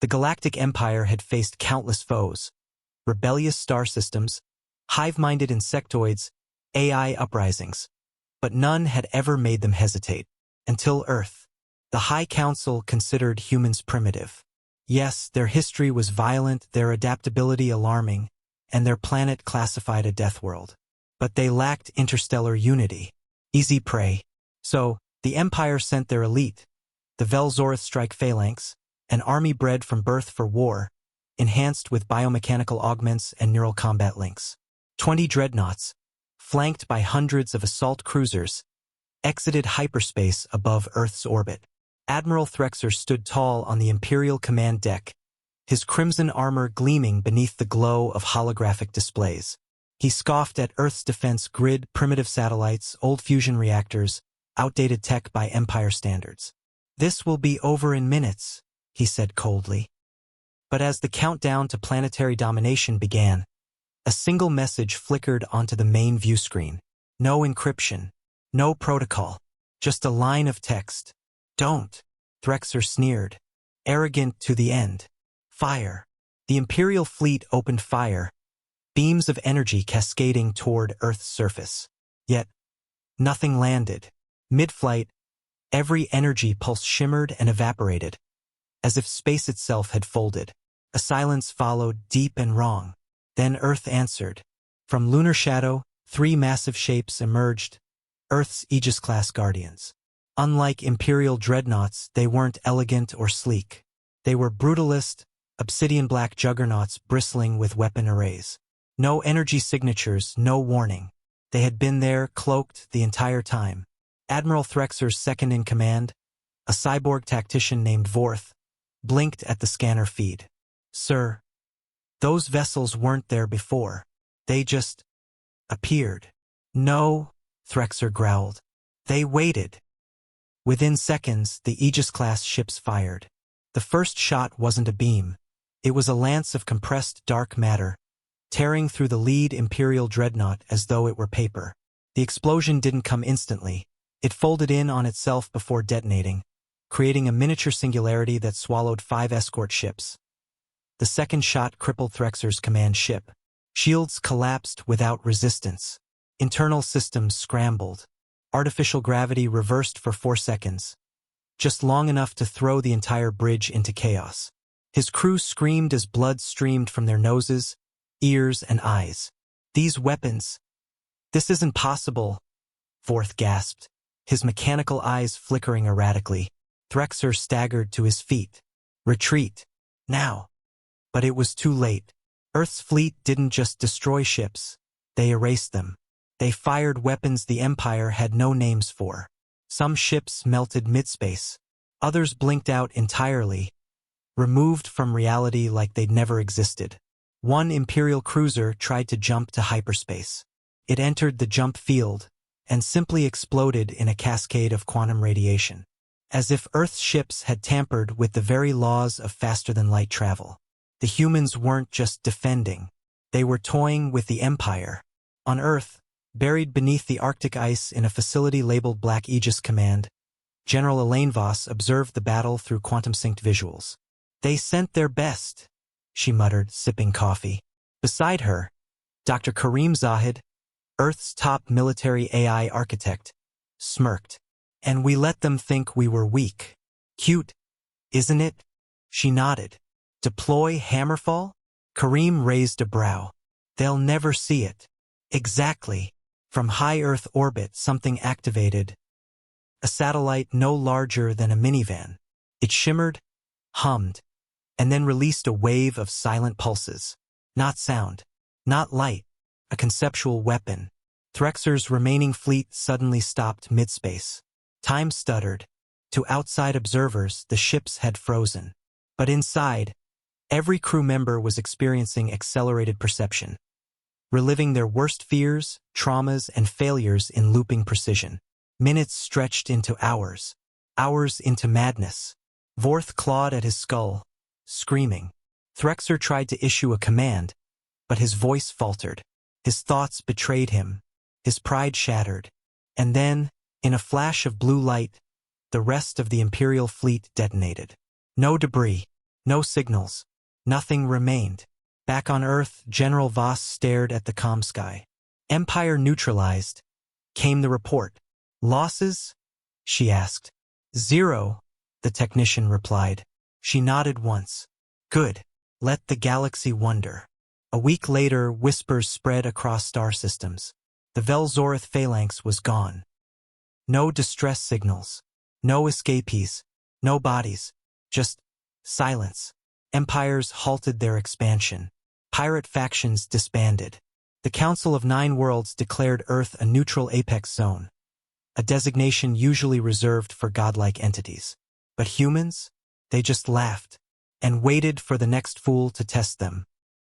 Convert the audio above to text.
The Galactic Empire had faced countless foes: rebellious star systems, hive-minded insectoids, AI uprisings. But none had ever made them hesitate. Until Earth. The High Council considered humans primitive. Yes, their history was violent, their adaptability alarming, and their planet classified a death world. But they lacked interstellar unity. Easy prey. So, the Empire sent their elite, the Velzoreth strike phalanx, an army bred from birth for war, enhanced with biomechanical augments and neural combat links. 20 dreadnoughts, flanked by hundreds of assault cruisers, exited hyperspace above Earth's orbit. Admiral Threxer stood tall on the Imperial command deck, his crimson armor gleaming beneath the glow of holographic displays. He scoffed at Earth's defense grid, primitive satellites, old fusion reactors, outdated tech by Empire standards. "This will be over in minutes," he said coldly. But as the countdown to planetary domination began, a single message flickered onto the main view screen. No encryption, no protocol, just a line of text. "Don't," Threxer sneered. "Arrogant to the end. Fire." The Imperial fleet opened fire, beams of energy cascading toward Earth's surface. Yet, nothing landed. Mid-flight, every energy pulse shimmered and evaporated, as if space itself had folded. A silence followed, deep and wrong. Then Earth answered. From lunar shadow, 3 massive shapes emerged, Earth's Aegis-class guardians. Unlike Imperial dreadnoughts, they weren't elegant or sleek. They were brutalist, obsidian-black juggernauts bristling with weapon arrays. No energy signatures, no warning. They had been there, cloaked, the entire time. Admiral Threxer's second-in-command, a cyborg tactician named Vorth, blinked at the scanner feed. "Sir, those vessels weren't there before. They just appeared." "No," Threxer growled. "They waited." Within seconds, the Aegis-class ships fired. The first shot wasn't a beam. It was a lance of compressed dark matter, tearing through the lead Imperial dreadnought as though it were paper. The explosion didn't come instantly. It folded in on itself before detonating, creating a miniature singularity that swallowed 5 escort ships. The second shot crippled Threxer's command ship. Shields collapsed without resistance. Internal systems scrambled. Artificial gravity reversed for 4 seconds, just long enough to throw the entire bridge into chaos. His crew screamed as blood streamed from their noses, ears, and eyes. "These weapons... This isn't possible," Vorth gasped, his mechanical eyes flickering erratically. Threxer staggered to his feet. "Retreat. Now." But it was too late. Earth's fleet didn't just destroy ships. They erased them. They fired weapons the Empire had no names for. Some ships melted mid-space. Others blinked out entirely, removed from reality like they'd never existed. One Imperial cruiser tried to jump to hyperspace. It entered the jump field and simply exploded in a cascade of quantum radiation, as if Earth's ships had tampered with the very laws of faster-than-light travel. The humans weren't just defending. They were toying with the Empire. On Earth, buried beneath the Arctic ice in a facility labeled Black Aegis Command, General Elaine Voss observed the battle through quantum-synced visuals. "They sent their best," she muttered, sipping coffee. Beside her, Dr. Kareem Zahid, Earth's top military AI architect, smirked. "And we let them think we were weak. Cute, isn't it?" She nodded. "Deploy Hammerfall?" Kareem raised a brow. "They'll never see it." "Exactly." From high Earth orbit, something activated. A satellite no larger than a minivan. It shimmered, hummed, and then released a wave of silent pulses. Not sound, not light, a conceptual weapon. Threxer's remaining fleet suddenly stopped mid-space. Time stuttered. To outside observers, the ships had frozen. But inside, every crew member was experiencing accelerated perception, reliving their worst fears, traumas, and failures in looping precision. Minutes stretched into hours, hours into madness. Vorth clawed at his skull, screaming. Threxer tried to issue a command, but his voice faltered. His thoughts betrayed him. His pride shattered. And then, in a flash of blue light, the rest of the Imperial fleet detonated. No debris, No signals. Nothing remained. Back on Earth, General Voss stared at the calm sky. Empire neutralized. Came the report. Losses? She asked. 0, the technician replied. She nodded once. Good. Let the galaxy wonder. A week later, whispers spread across star systems. The Velzorith phalanx was gone. No distress signals. No escapees. No bodies. Just silence. Empires halted their expansion. Pirate factions disbanded. The Council of Nine Worlds declared Earth a neutral apex zone, a designation usually reserved for godlike entities. But humans? They just laughed and waited for the next fool to test them.